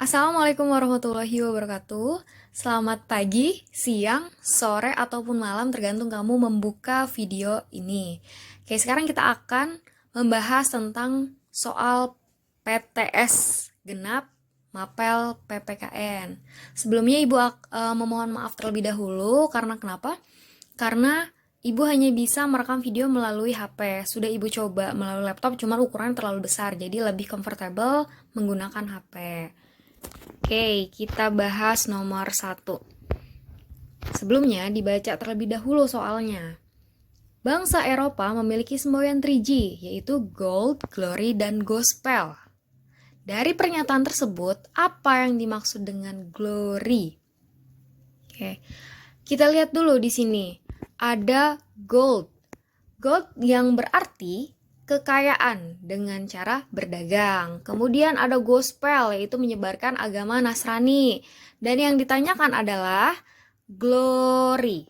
Assalamualaikum warahmatullahi wabarakatuh. Selamat pagi, siang, sore, ataupun malam tergantung kamu membuka video ini. Oke, sekarang kita akan membahas tentang soal PTS genap Mapel PPKN. Sebelumnya Ibu memohon maaf terlebih dahulu karena kenapa? Karena Ibu hanya bisa merekam video melalui HP. Sudah Ibu coba melalui laptop, cuma ukurannya terlalu besar, jadi lebih comfortable menggunakan HP. Oke, kita bahas nomor 1. Sebelumnya, dibaca terlebih dahulu soalnya. Bangsa Eropa memiliki semboyan 3G, yaitu Gold, Glory, dan Gospel. Dari pernyataan tersebut, apa yang dimaksud dengan glory? Oke, kita lihat dulu di sini. Ada gold. Gold yang berarti kekayaan dengan cara berdagang. Kemudian ada gospel, yaitu menyebarkan agama Nasrani. Dan yang ditanyakan adalah glory,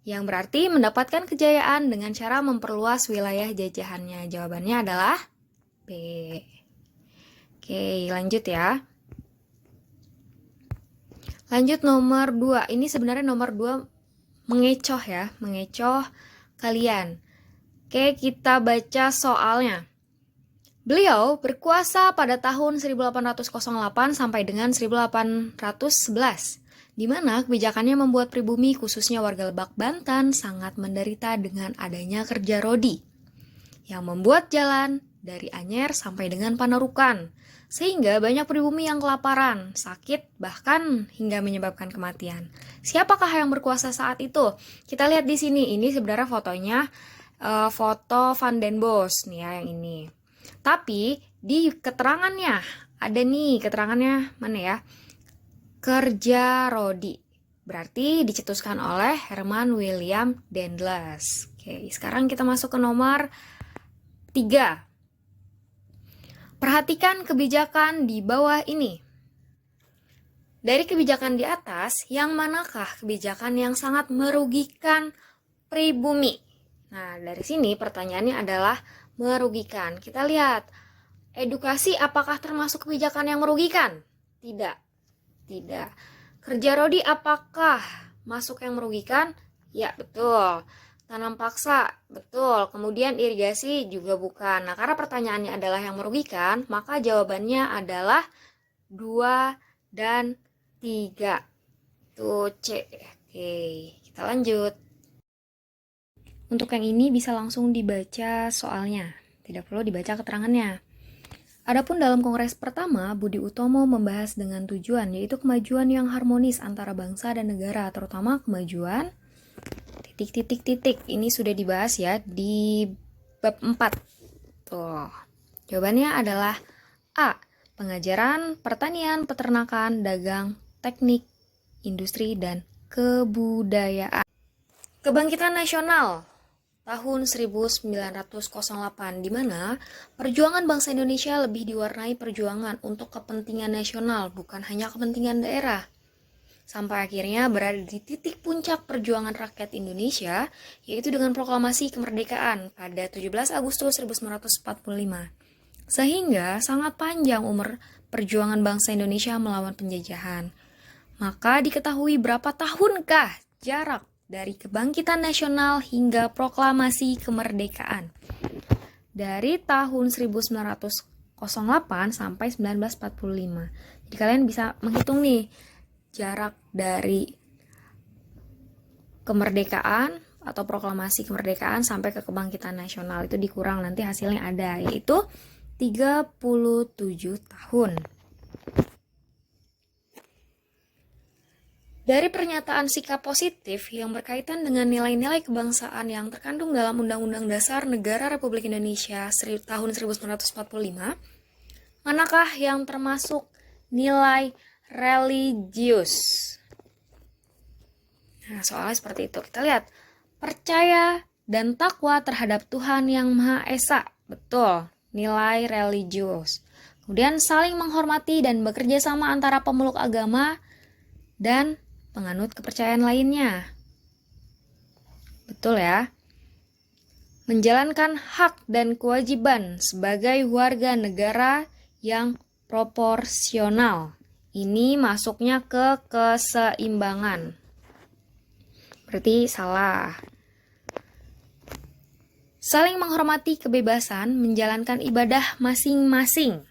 yang berarti mendapatkan kejayaan dengan cara memperluas wilayah jajahannya. Jawabannya adalah B. Oke, lanjut ya. Lanjut nomor 2. Ini sebenarnya nomor 2 mengecoh ya, mengecoh kalian. Oke, kita baca soalnya. Beliau berkuasa pada tahun 1808 sampai dengan 1811, di mana kebijakannya membuat pribumi khususnya warga Lebak Banten sangat menderita dengan adanya kerja rodi, yang membuat jalan dari Anyer sampai dengan Panarukan, sehingga banyak pribumi yang kelaparan, sakit, bahkan hingga menyebabkan kematian. Siapakah yang berkuasa saat itu? Kita lihat di sini, ini sebenarnya fotonya, foto Van den Bosch nih ya, yang ini. Tapi di keterangannya ada nih, keterangannya mana ya? Kerja rodi. Berarti dicetuskan oleh Herman William Daendels. Oke, sekarang kita masuk ke nomor 3. Perhatikan kebijakan di bawah ini. Dari kebijakan di atas, yang manakah kebijakan yang sangat merugikan pribumi? Nah, dari sini pertanyaannya adalah merugikan. Kita lihat, edukasi apakah termasuk kebijakan yang merugikan? Tidak. Tidak. Kerja rodi apakah masuk yang merugikan? Ya, betul. Tanam paksa, betul. Kemudian irigasi juga bukan. Nah, karena pertanyaannya adalah yang merugikan, maka jawabannya adalah 2 dan 3. Tuh C. Oke, kita lanjut. Untuk yang ini bisa langsung dibaca soalnya, tidak perlu dibaca keterangannya. Adapun dalam kongres pertama, Budi Utomo membahas dengan tujuan, yaitu kemajuan yang harmonis antara bangsa dan negara, terutama kemajuan titik. Ini sudah dibahas ya di bab 4. Tuh. Jawabannya adalah A. Pengajaran, pertanian, peternakan, dagang, teknik, industri, dan kebudayaan. Kebangkitan nasional tahun 1908, di mana perjuangan bangsa Indonesia lebih diwarnai perjuangan untuk kepentingan nasional, bukan hanya kepentingan daerah. Sampai akhirnya berada di titik puncak perjuangan rakyat Indonesia, yaitu dengan proklamasi kemerdekaan pada 17 Agustus 1945. Sehingga sangat panjang umur perjuangan bangsa Indonesia melawan penjajahan. Maka diketahui berapa tahunkah jarak dari kebangkitan nasional hingga proklamasi kemerdekaan. Dari tahun 1908 sampai 1945. Jadi kalian bisa menghitung nih, jarak dari kemerdekaan atau proklamasi kemerdekaan sampai ke kebangkitan nasional, itu dikurang nanti hasilnya ada, yaitu 37 tahun. Dari pernyataan sikap positif yang berkaitan dengan nilai-nilai kebangsaan yang terkandung dalam Undang-Undang Dasar Negara Republik Indonesia tahun 1945, manakah yang termasuk nilai religius? Nah, soalnya seperti itu. Kita lihat. Percaya dan takwa terhadap Tuhan Yang Maha Esa. Betul. Nilai religius. Kemudian saling menghormati dan bekerja sama antara pemeluk agama dan penganut kepercayaan lainnya. Betul ya. Menjalankan hak dan kewajiban sebagai warga negara yang proporsional. Ini masuknya ke keseimbangan. Berarti salah. Saling menghormati kebebasan menjalankan ibadah masing-masing.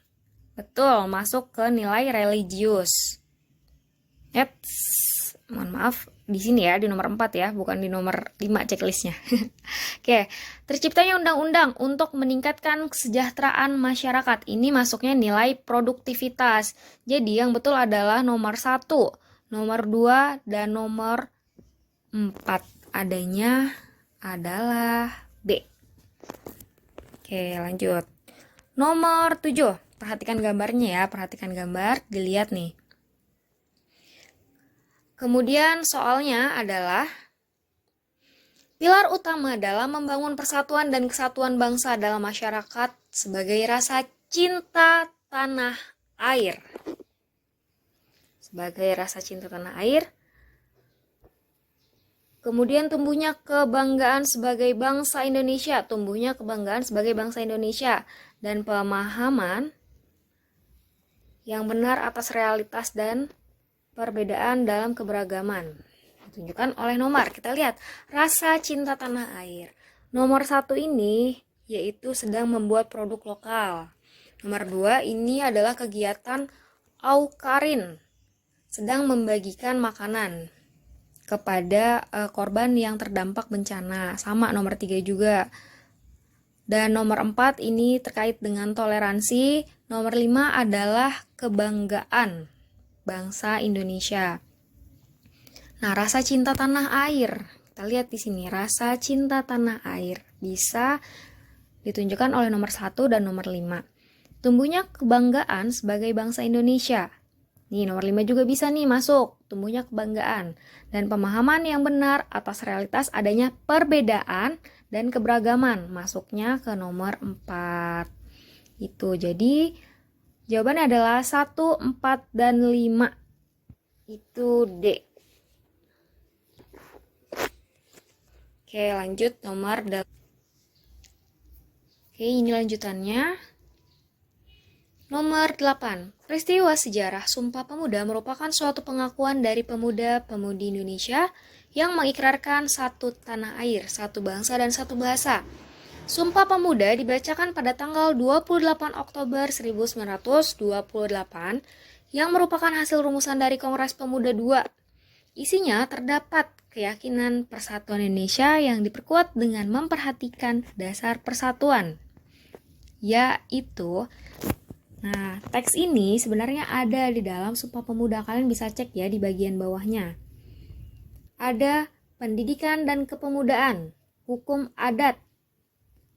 Betul, masuk ke nilai religius. Mohon maaf, di sini ya, di nomor 4 ya, bukan di nomor 5 checklistnya. Oke, terciptanya undang-undang untuk meningkatkan kesejahteraan masyarakat. Ini masuknya nilai produktivitas. Jadi yang betul adalah nomor 1, nomor 2, dan nomor 4. Adanya adalah B. Oke, lanjut. Nomor 7, perhatikan gambarnya ya, perhatikan gambar, dilihat nih. Kemudian soalnya adalah pilar utama dalam membangun persatuan dan kesatuan bangsa dalam masyarakat sebagai rasa cinta tanah air. Sebagai rasa cinta tanah air. Kemudian tumbuhnya kebanggaan sebagai bangsa Indonesia, tumbuhnya kebanggaan sebagai bangsa Indonesia dan pemahaman yang benar atas realitas dan perbedaan dalam keberagaman. Ditunjukkan oleh nomor. Kita lihat rasa cinta tanah air. Nomor 1 ini yaitu sedang membuat produk lokal. Nomor 2 ini adalah kegiatan Aukarin, sedang membagikan makanan kepada korban yang terdampak bencana. Sama nomor 3 juga. Dan nomor 4 ini terkait dengan toleransi. Nomor 5 adalah kebanggaan bangsa Indonesia. Nah, rasa cinta tanah air. Kita lihat di sini, rasa cinta tanah air bisa ditunjukkan oleh nomor 1 dan nomor 5. Tumbuhnya kebanggaan sebagai bangsa Indonesia. Nih, nomor 5 juga bisa nih masuk. Tumbuhnya kebanggaan dan pemahaman yang benar atas realitas adanya perbedaan dan keberagaman. Masuknya ke nomor 4. Itu. Jadi jawabannya adalah 1, 4, dan 5. Itu D. Oke, lanjut nomor 8. Oke, ini lanjutannya. Nomor 8. Peristiwa sejarah Sumpah Pemuda merupakan suatu pengakuan dari pemuda-pemudi Indonesia yang mengikrarkan satu tanah air, satu bangsa, dan satu bahasa. Sumpah Pemuda dibacakan pada tanggal 28 Oktober 1928 yang merupakan hasil rumusan dari Kongres Pemuda II. Isinya terdapat keyakinan persatuan Indonesia yang diperkuat dengan memperhatikan dasar persatuan, yaitu teks ini sebenarnya ada di dalam Sumpah Pemuda. Kalian bisa cek ya di bagian bawahnya. Ada pendidikan dan kepemudaan, hukum adat,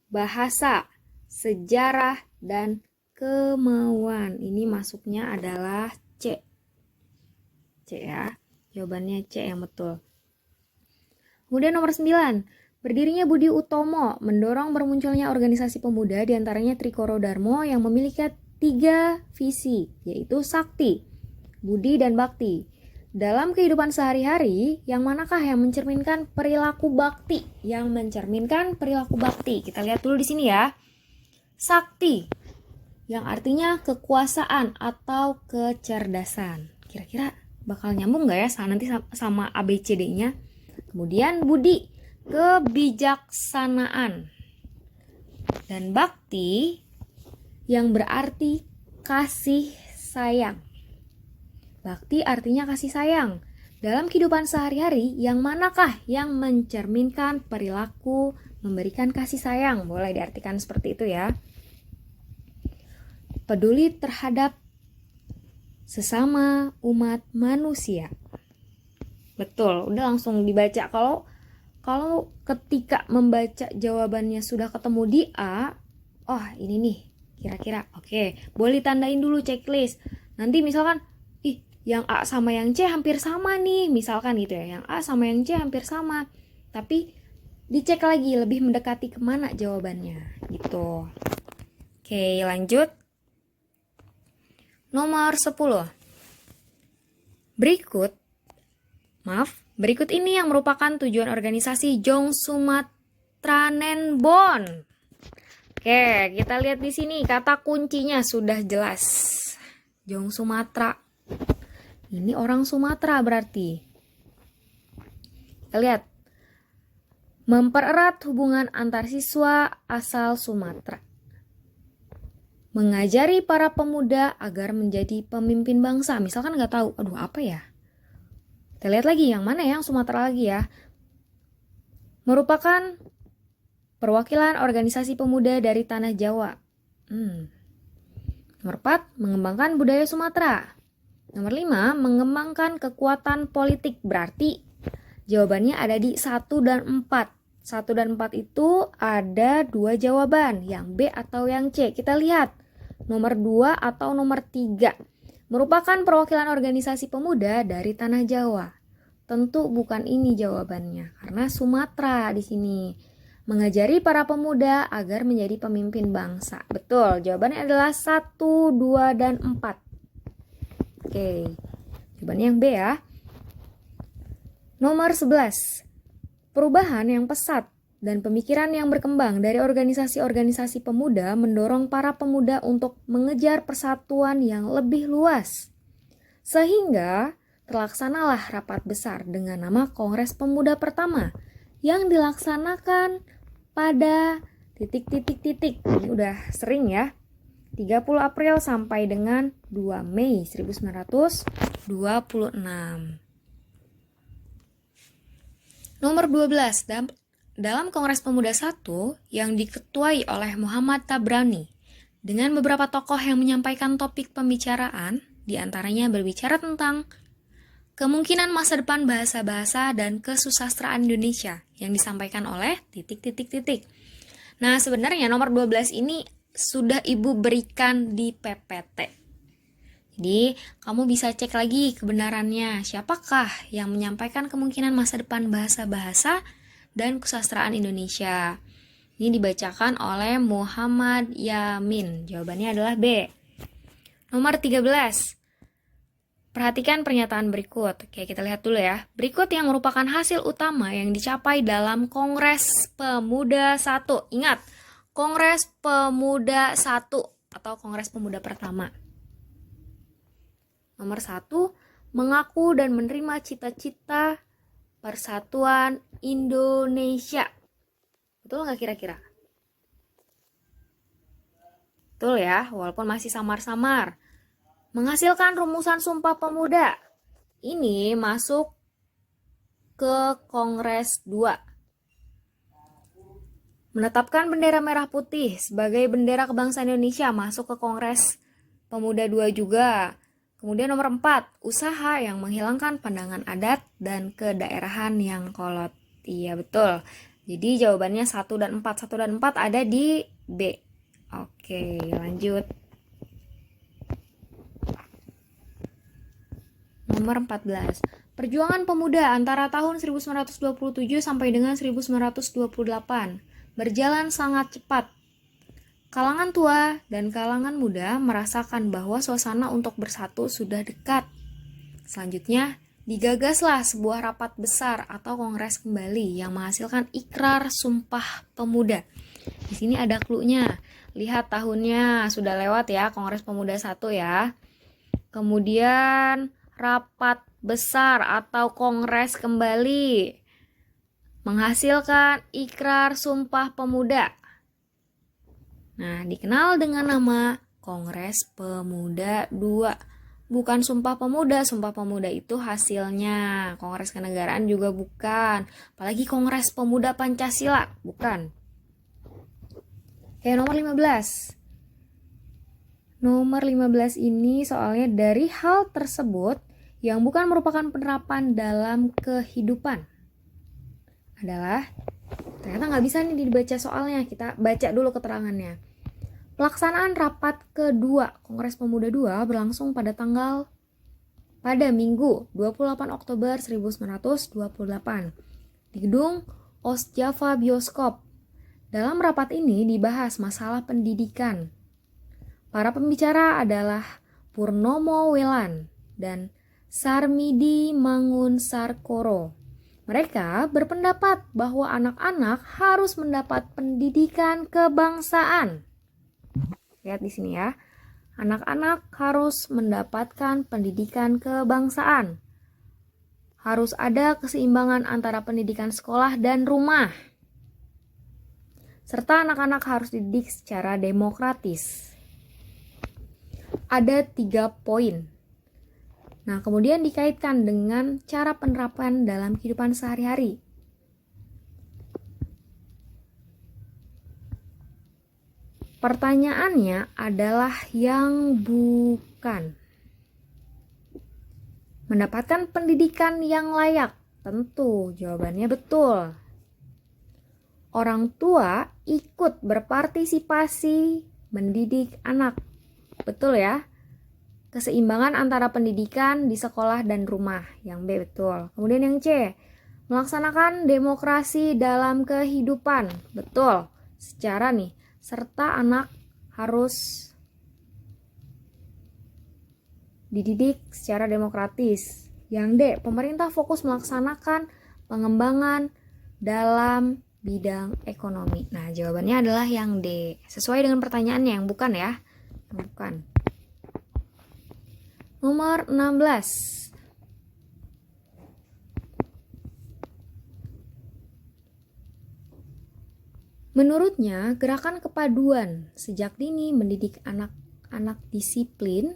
bahasa, sejarah, dan kemauan. Ini masuknya adalah C. C ya. Jawabannya C yang betul. Kemudian nomor 9. Berdirinya Budi Utomo mendorong bermunculnya organisasi pemuda, diantaranya Trikoro Darmo yang memiliki 3 visi, yaitu Sakti, Budi, dan Bakti. Dalam kehidupan sehari-hari, yang manakah yang mencerminkan perilaku bakti? Yang mencerminkan perilaku bakti. Kita lihat dulu di sini ya. Sakti, yang artinya kekuasaan atau kecerdasan. Kira-kira bakal nyambung nggak ya nanti sama ABCD-nya? Kemudian Budi, kebijaksanaan. Dan Bakti, yang berarti kasih sayang. Bakti artinya kasih sayang. Dalam kehidupan sehari-hari, yang manakah yang mencerminkan perilaku memberikan kasih sayang? Boleh diartikan seperti itu ya. Peduli terhadap sesama umat manusia. Betul, udah langsung dibaca. Kalau ketika membaca jawabannya sudah ketemu di A, oh ini nih kira-kira. Oke, boleh tandain dulu checklist. Nanti misalkan yang A sama yang C hampir sama nih, misalkan gitu ya, yang A sama yang C hampir sama, tapi dicek lagi lebih mendekati kemana jawabannya gitu. Oke, lanjut. Nomor 10. Berikut ini yang merupakan tujuan organisasi Jong Sumatranenbon. Oke, kita lihat di sini kata kuncinya sudah jelas. Jong Sumatera. Ini orang Sumatera berarti. Kita lihat. Mempererat hubungan antar siswa asal Sumatera. Mengajari para pemuda agar menjadi pemimpin bangsa. Misalkan nggak tahu, aduh apa ya? Kita lihat lagi yang mana yang Sumatera lagi ya. Merupakan perwakilan organisasi pemuda dari tanah Jawa. Nomor 4, mengembangkan budaya Sumatera. Nomor 5, mengembangkan kekuatan politik. Berarti jawabannya ada di 1 dan 4. 1 dan 4 itu ada 2 jawaban, yang B atau yang C. Kita lihat, nomor 2 atau nomor 3. Merupakan perwakilan organisasi pemuda dari tanah Jawa. Tentu bukan ini jawabannya, karena Sumatera di sini. Mengajari para pemuda agar menjadi pemimpin bangsa. Betul, jawabannya adalah 1, 2, dan 4. Oke, jawabannya yang B ya. Nomor 11. Perubahan yang pesat dan pemikiran yang berkembang dari organisasi-organisasi pemuda mendorong para pemuda untuk mengejar persatuan yang lebih luas. Sehingga terlaksanalah rapat besar dengan nama Kongres Pemuda pertama yang dilaksanakan pada titik-titik-titik. Ini udah sering ya. 30 April sampai dengan 2 Mei 1926. Nomor 12, dalam Kongres Pemuda 1 yang diketuai oleh Muhammad Tabrani dengan beberapa tokoh yang menyampaikan topik pembicaraan, diantaranya berbicara tentang kemungkinan masa depan bahasa-bahasa dan kesusastraan Indonesia yang disampaikan oleh titik-titik-titik. Nah, sebenarnya nomor 12 ini sudah Ibu berikan di PPT. Jadi, kamu bisa cek lagi kebenarannya. Siapakah yang menyampaikan kemungkinan masa depan bahasa-bahasa dan kesusastraan Indonesia? Ini dibacakan oleh Muhammad Yamin. Jawabannya adalah B. Nomor 13. Perhatikan pernyataan berikut. Oke, kita lihat dulu ya. Berikut yang merupakan hasil utama yang dicapai dalam Kongres Pemuda 1. Ingat, Kongres Pemuda 1 atau Kongres Pemuda pertama. Nomor 1, mengaku dan menerima cita-cita persatuan Indonesia. Betul nggak kira-kira? Betul ya, walaupun masih samar-samar. Menghasilkan rumusan Sumpah Pemuda. Ini masuk ke Kongres 2. Menetapkan bendera merah putih sebagai bendera kebangsaan Indonesia masuk ke Kongres Pemuda 2 juga. Kemudian nomor 4, usaha yang menghilangkan pandangan adat dan kedaerahan yang kolot. Iya betul. Jadi jawabannya 1 dan 4. 1 dan 4 ada di B. Oke, lanjut. Nomor 14. Perjuangan pemuda antara tahun 1927 sampai dengan 1928 berjalan sangat cepat. Kalangan tua dan kalangan muda merasakan bahwa suasana untuk bersatu sudah dekat. Selanjutnya, digagaslah sebuah rapat besar atau kongres kembali yang menghasilkan ikrar Sumpah Pemuda. Di sini ada clue-nya. Lihat tahunnya, sudah lewat ya, Kongres Pemuda 1 ya. Kemudian, rapat besar atau kongres kembali menghasilkan ikrar Sumpah Pemuda. Nah, dikenal dengan nama Kongres Pemuda 2. Bukan Sumpah Pemuda. Sumpah Pemuda itu hasilnya. Kongres Kenegaraan juga bukan. Apalagi Kongres Pemuda Pancasila. Bukan. Oke, nomor 15. Nomor 15 ini soalnya dari hal tersebut yang bukan merupakan penerapan dalam kehidupan. Adalah, ternyata nggak bisa nih dibaca soalnya. Kita baca dulu keterangannya. Pelaksanaan rapat kedua Kongres Pemuda 2 berlangsung pada Minggu 28 Oktober 1928 di gedung Ostjava Bioskop. Dalam rapat ini dibahas masalah pendidikan. Para pembicara adalah Purnomo Welan dan Sarmidi Mangunsarkoro. Mereka berpendapat bahwa anak-anak harus mendapat pendidikan kebangsaan. Lihat di sini ya. Anak-anak harus mendapatkan pendidikan kebangsaan. Harus ada keseimbangan antara pendidikan sekolah dan rumah. Serta anak-anak harus dididik secara demokratis. Ada 3 poin. Nah, kemudian dikaitkan dengan cara penerapan dalam kehidupan sehari-hari. Pertanyaannya adalah yang bukan. Mendapatkan pendidikan yang layak. Tentu, jawabannya betul. Orang tua ikut berpartisipasi mendidik anak. Betul ya? Keseimbangan antara pendidikan di sekolah dan rumah. Yang B betul. Kemudian yang C, melaksanakan demokrasi dalam kehidupan. Betul. Secara nih, serta anak harus dididik secara demokratis. Yang D, pemerintah fokus melaksanakan pengembangan dalam bidang ekonomi. Nah, jawabannya adalah yang D. Sesuai dengan pertanyaannya, yang bukan ya. Yang bukan. Nomor 16. Menurutnya, gerakan kepaduan sejak dini mendidik anak-anak disiplin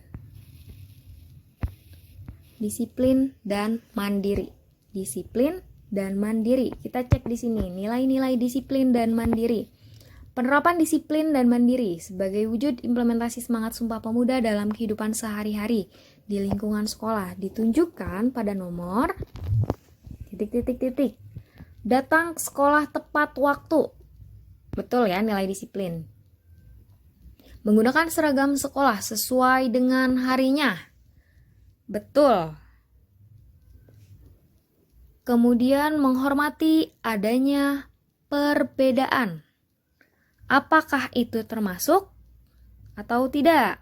dan mandiri. Disiplin dan mandiri. Kita cek di sini nilai-nilai disiplin dan mandiri. Penerapan disiplin dan mandiri sebagai wujud implementasi semangat Sumpah Pemuda dalam kehidupan sehari-hari di lingkungan sekolah ditunjukkan pada nomor ... Datang ke sekolah tepat waktu. Betul ya, nilai disiplin. Menggunakan seragam sekolah sesuai dengan harinya. Betul. Kemudian menghormati adanya perbedaan. Apakah itu termasuk atau tidak?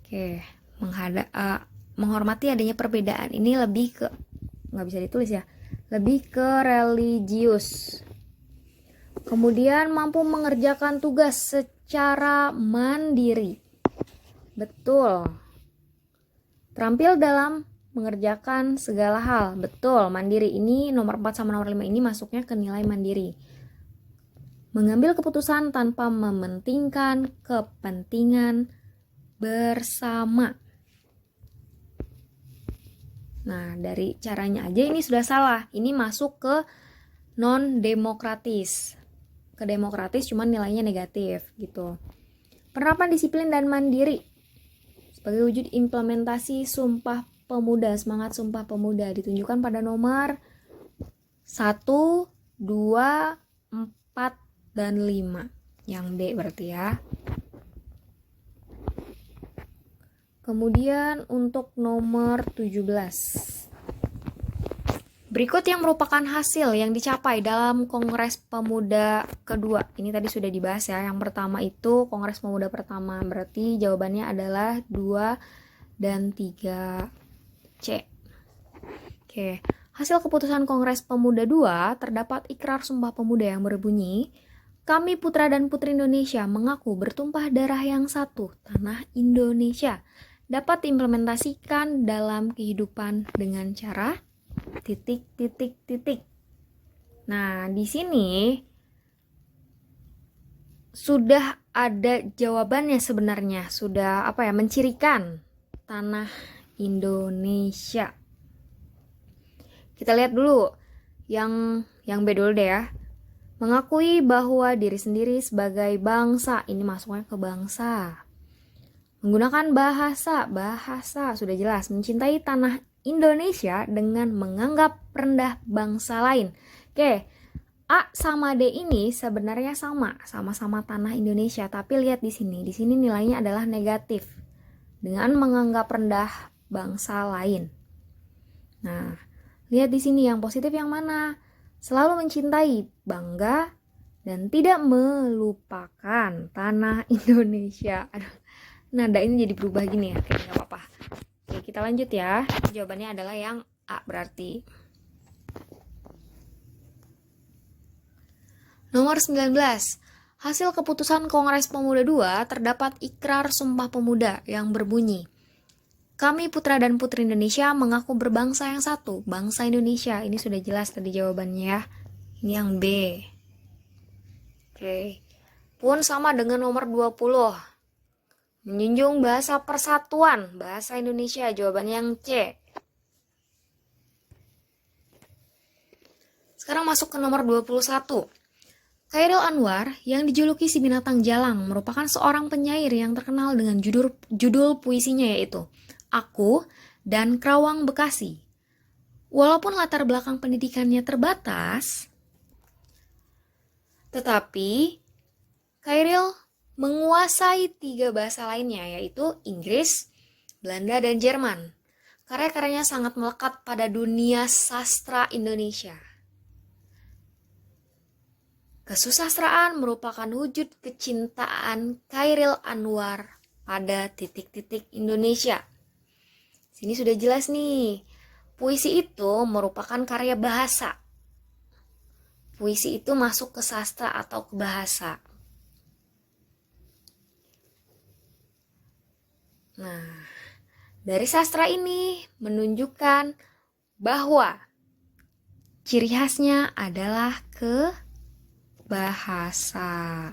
Oke, menghormati adanya perbedaan. Ini lebih ke, nggak bisa ditulis ya, lebih ke religius. Kemudian mampu mengerjakan tugas secara mandiri. Betul. Terampil dalam mengerjakan segala hal. Betul, mandiri ini nomor 4 sama nomor 5 ini masuknya ke nilai mandiri. Mengambil keputusan tanpa mementingkan kepentingan bersama. Nah, dari caranya aja ini sudah salah. Ini masuk ke non-demokratis. Ke demokratis cuman nilainya negatif gitu. Penerapan disiplin dan mandiri sebagai wujud implementasi Sumpah Pemuda, semangat Sumpah Pemuda ditunjukkan pada nomor 1, 2, 4, dan 5. Yang D berarti ya. Kemudian untuk nomor 17. Berikut yang merupakan hasil yang dicapai dalam Kongres Pemuda kedua. Ini tadi sudah dibahas ya. Yang pertama itu Kongres Pemuda pertama. Berarti jawabannya adalah 2 dan 3C. Oke. Hasil keputusan Kongres Pemuda 2 terdapat ikrar Sumpah Pemuda yang berbunyi, kami putra dan putri Indonesia mengaku bertumpah darah yang satu, tanah Indonesia, dapat diimplementasikan dalam kehidupan dengan cara ... Nah, di sini sudah ada jawabannya sebenarnya, sudah mencirikan tanah Indonesia. Kita lihat dulu yang B dulu deh ya. Mengakui bahwa diri sendiri sebagai bangsa, ini masuknya ke bangsa. Menggunakan bahasa sudah jelas, mencintai tanah Indonesia dengan menganggap rendah bangsa lain. Oke, A sama D ini sebenarnya sama-sama tanah Indonesia, tapi lihat di sini nilainya adalah negatif dengan menganggap rendah bangsa lain. Nah, lihat di sini yang positif yang mana? Selalu mencintai, bangga, dan tidak melupakan tanah Indonesia. Aduh, nada ini jadi berubah gini ya, kayak nggak apa-apa. Oke, kita lanjut ya. Jawabannya adalah yang A berarti. Nomor 19. Hasil keputusan Kongres Pemuda II terdapat ikrar Sumpah Pemuda yang berbunyi, kami putra dan putri Indonesia mengaku berbangsa yang satu, bangsa Indonesia. Ini sudah jelas tadi jawabannya ya. Ini yang B. Oke. Pun sama dengan nomor 20. Menjunjung bahasa persatuan, bahasa Indonesia. Jawabannya yang C. Sekarang masuk ke nomor 21. Chairil Anwar yang dijuluki si binatang jalang merupakan seorang penyair yang terkenal dengan judul puisinya yaitu Aku dan Kerawang Bekasi. Walaupun latar belakang pendidikannya terbatas, tetapi Chairil menguasai 3 bahasa lainnya yaitu Inggris, Belanda, dan Jerman. Karya-karyanya sangat melekat pada dunia sastra Indonesia. Kesusastraan merupakan wujud kecintaan Chairil Anwar pada titik-titik Indonesia. Sini sudah jelas nih, puisi itu merupakan karya bahasa. Puisi itu masuk ke sastra atau ke bahasa. Nah, dari sastra ini menunjukkan bahwa ciri khasnya adalah ke bahasa.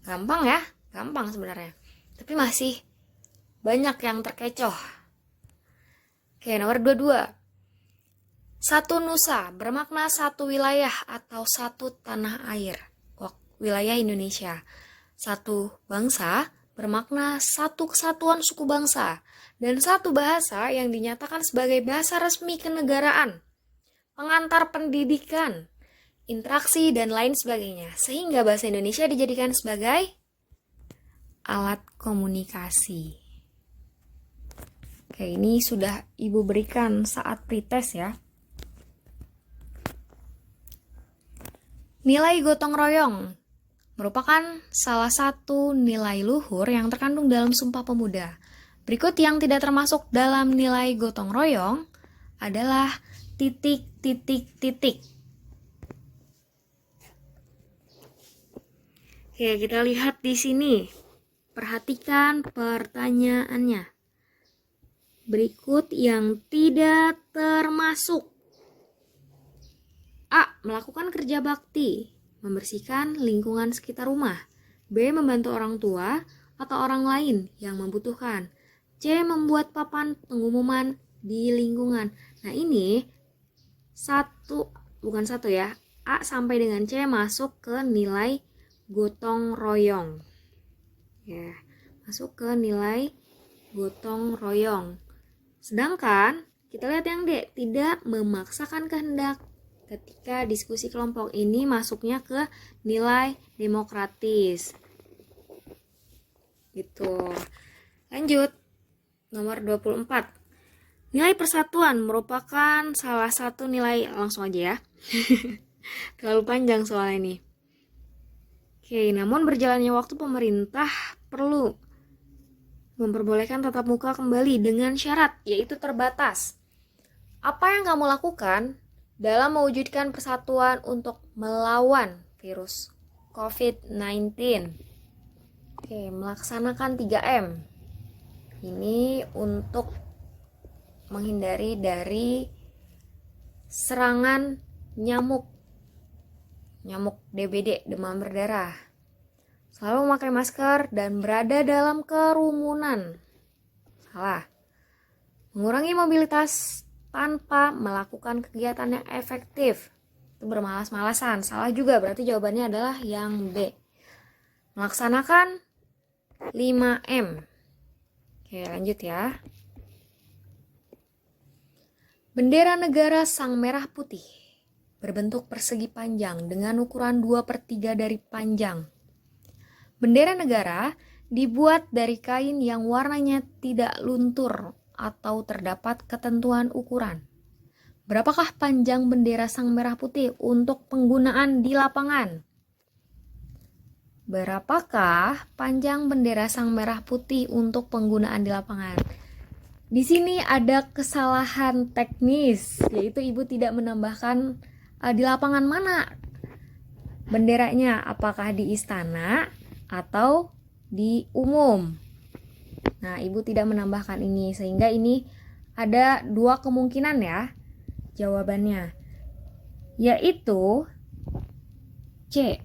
Gampang ya? Gampang sebenarnya. Tapi masih banyak yang terkecoh. Oke, nomor 22. Satu nusa bermakna satu wilayah atau satu tanah air. Wilayah Indonesia. Satu bangsa bermakna satu kesatuan suku bangsa. Dan satu bahasa yang dinyatakan sebagai bahasa resmi kenegaraan. Pengantar pendidikan, interaksi, dan lain sebagainya. Sehingga bahasa Indonesia dijadikan sebagai alat komunikasi. Oke, ini sudah Ibu berikan saat pretest ya. Nilai gotong royong merupakan salah satu nilai luhur yang terkandung dalam Sumpah Pemuda. Berikut yang tidak termasuk dalam nilai gotong royong adalah titik. Oke, kita lihat di sini. Perhatikan pertanyaannya. Berikut yang tidak termasuk. A. Melakukan kerja bakti, membersihkan lingkungan sekitar rumah. B. Membantu orang tua atau orang lain yang membutuhkan. C. Membuat papan pengumuman di lingkungan. Nah ini bukan satu ya. A sampai dengan C masuk ke nilai gotong royong. Ya, masuk ke nilai gotong royong. Sedangkan kita lihat yang D, tidak memaksakan kehendak. Ketika diskusi kelompok ini masuknya ke nilai demokratis. Gitu. Lanjut. Nomor 24. Nilai persatuan merupakan salah satu nilai, langsung aja ya. Terlalu panjang soal ini. Oke, namun berjalannya waktu pemerintah perlu memperbolehkan tatap muka kembali dengan syarat, yaitu terbatas. Apa yang kamu lakukan dalam mewujudkan persatuan untuk melawan virus COVID-19? Oke, melaksanakan 3M. Ini untuk menghindari dari serangan nyamuk DBD, demam berdarah. Selalu memakai masker dan berada dalam kerumunan. Salah. Mengurangi mobilitas tanpa melakukan kegiatan yang efektif. Itu bermalas-malasan. Salah juga, berarti jawabannya adalah yang B. Melaksanakan 5M. Oke, lanjut ya. Bendera negara Sang Merah Putih berbentuk persegi panjang dengan ukuran 2/3 dari panjang. Bendera negara dibuat dari kain yang warnanya tidak luntur atau terdapat ketentuan ukuran. Berapakah panjang bendera Sang Merah Putih untuk penggunaan di lapangan? Berapakah panjang bendera Sang Merah Putih untuk penggunaan di lapangan? Di sini ada kesalahan teknis, yaitu Ibu tidak menambahkan di lapangan mana. benderanya? Apakah di istana atau di umum? Nah, Ibu tidak menambahkan ini, sehingga ini ada dua kemungkinan ya jawabannya, yaitu C.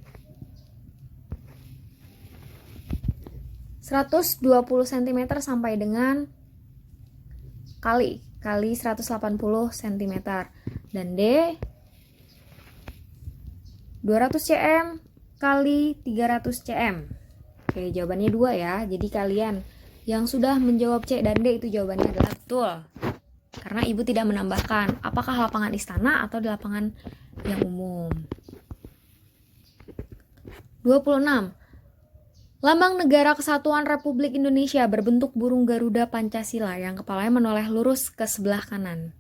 120 cm sampai dengan kali 180 cm, dan D 200 cm kali 300 cm. Oke, jawabannya 2 ya. Jadi kalian yang sudah menjawab C dan D itu jawabannya adalah betul. Karena Ibu tidak menambahkan apakah lapangan istana atau di lapangan yang umum. 26. Lambang Negara Kesatuan Republik Indonesia berbentuk burung Garuda Pancasila yang kepalanya menoleh lurus ke sebelah kanan.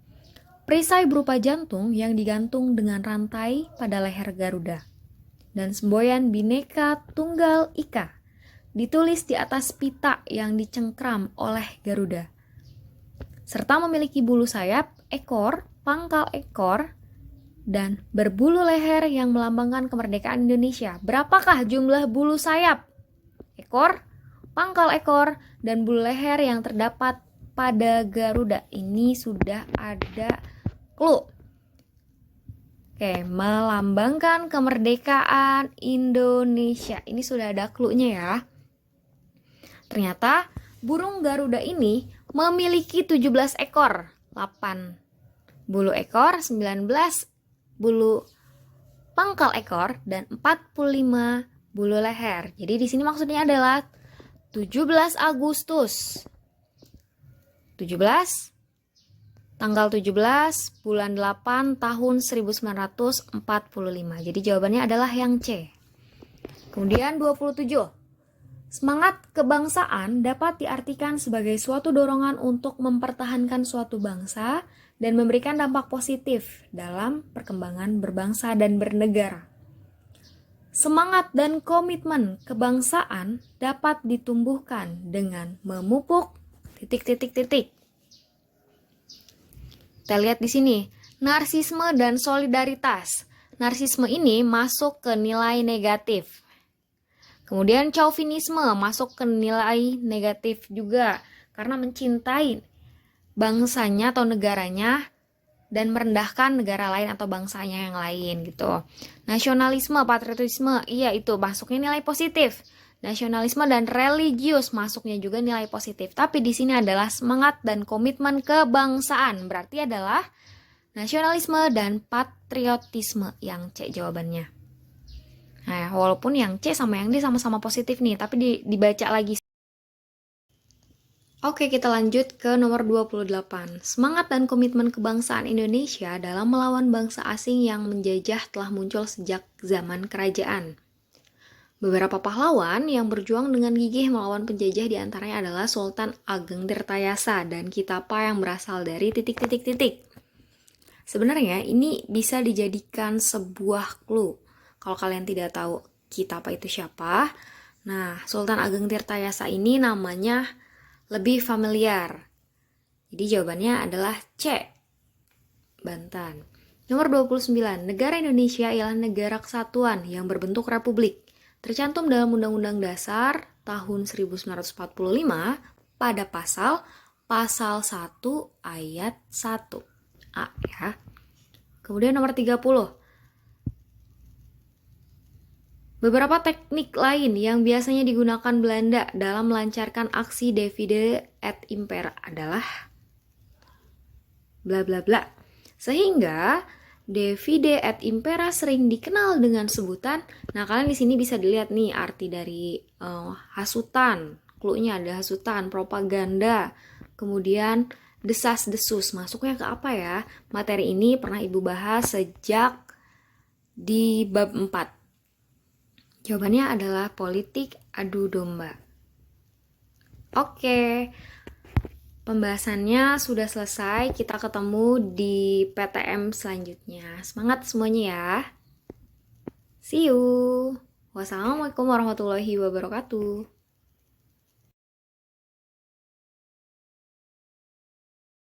Perisai berupa jantung yang digantung dengan rantai pada leher Garuda. Dan semboyan Bhinneka Tunggal Ika ditulis di atas pita yang dicengkram oleh Garuda. Serta memiliki bulu sayap, ekor, pangkal ekor, dan berbulu leher yang melambangkan kemerdekaan Indonesia. Berapakah jumlah bulu sayap, ekor, pangkal ekor, dan bulu leher yang terdapat pada Garuda? Ini sudah ada clue. Oke, melambangkan kemerdekaan Indonesia. Ini sudah ada clue-nya ya. Ternyata burung Garuda ini memiliki 17 ekor, 8 bulu ekor, 19 bulu pangkal ekor, dan 45 bulu leher. Jadi di sini maksudnya adalah 17 Agustus. 17 tanggal 17 bulan 8 tahun 1945. Jadi jawabannya adalah yang C. Kemudian 27. Semangat kebangsaan dapat diartikan sebagai suatu dorongan untuk mempertahankan suatu bangsa dan memberikan dampak positif dalam perkembangan berbangsa dan bernegara. Semangat dan komitmen kebangsaan dapat ditumbuhkan dengan memupuk ... Kita lihat di sini, narsisme dan solidaritas. Narsisme ini masuk ke nilai negatif. Kemudian chauvinisme masuk ke nilai negatif juga karena mencintai bangsanya atau negaranya dan merendahkan negara lain atau bangsanya yang lain gitu. Nasionalisme, patriotisme, iya itu masuknya nilai positif. Nasionalisme dan religius masuknya juga nilai positif. Tapi di sini adalah semangat dan komitmen kebangsaan. Berarti adalah nasionalisme dan patriotisme yang C jawabannya. Nah, walaupun yang C sama yang D sama-sama positif nih, tapi dibaca lagi. Oke, kita lanjut ke nomor 28. Semangat dan komitmen kebangsaan Indonesia dalam melawan bangsa asing yang menjajah telah muncul sejak zaman kerajaan. Beberapa pahlawan yang berjuang dengan gigih melawan penjajah diantaranya adalah Sultan Ageng Tirtayasa dan Kitapa yang berasal dari ... Sebenarnya ini bisa dijadikan sebuah clue. Kalau kalian tidak tahu Kitapa itu siapa, nah Sultan Ageng Tirtayasa ini namanya lebih familiar. Jadi jawabannya adalah C, Banten. Nomor 29, negara Indonesia ialah negara kesatuan yang berbentuk republik. Tercantum dalam Undang-Undang Dasar tahun 1945 pada pasal 1 ayat 1 A ya. Kemudian nomor 30. Beberapa teknik lain yang biasanya digunakan Belanda dalam melancarkan aksi divide et impera adalah bla bla bla. Sehingga divide et impera sering dikenal dengan sebutan. Nah, kalian di sini bisa dilihat nih arti dari hasutan. Clue-nya ada hasutan, propaganda, kemudian desas-desus. Masuknya ke apa ya? Materi ini pernah Ibu bahas sejak di bab 4. Jawabannya adalah politik adu domba. Oke. Pembahasannya sudah selesai, kita ketemu di PTM selanjutnya. Semangat semuanya ya. See you. Wassalamualaikum warahmatullahi wabarakatuh.